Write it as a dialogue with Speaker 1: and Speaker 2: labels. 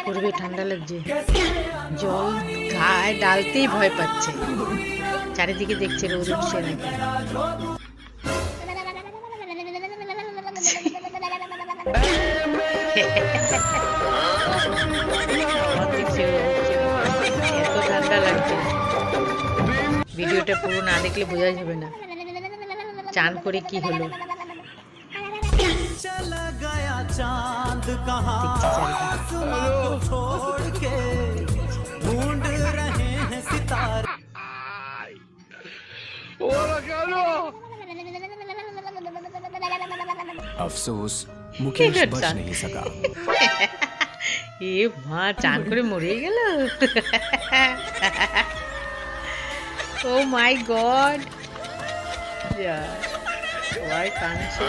Speaker 1: করবে, ঠান্ডা লাগছে, জল গায়ে ডালতেই ভয় পাচ্ছে। চারিদিকে দেখছে রোদ উঠছে নাকি। এত ঠান্ডা লাগছে, ভিডিওটা পুরো না দেখলে বোঝা যাবে না চান করে কি হলো।
Speaker 2: चला गया चांद कहाँ आसमां को छोड़ के, ढूंढ रहे हैं सितारे। अफसोस मुकेश बच नहीं सका।
Speaker 1: এ মা, চান করে মরে গেল। ও মাই গড, সবাই কাঁদছে।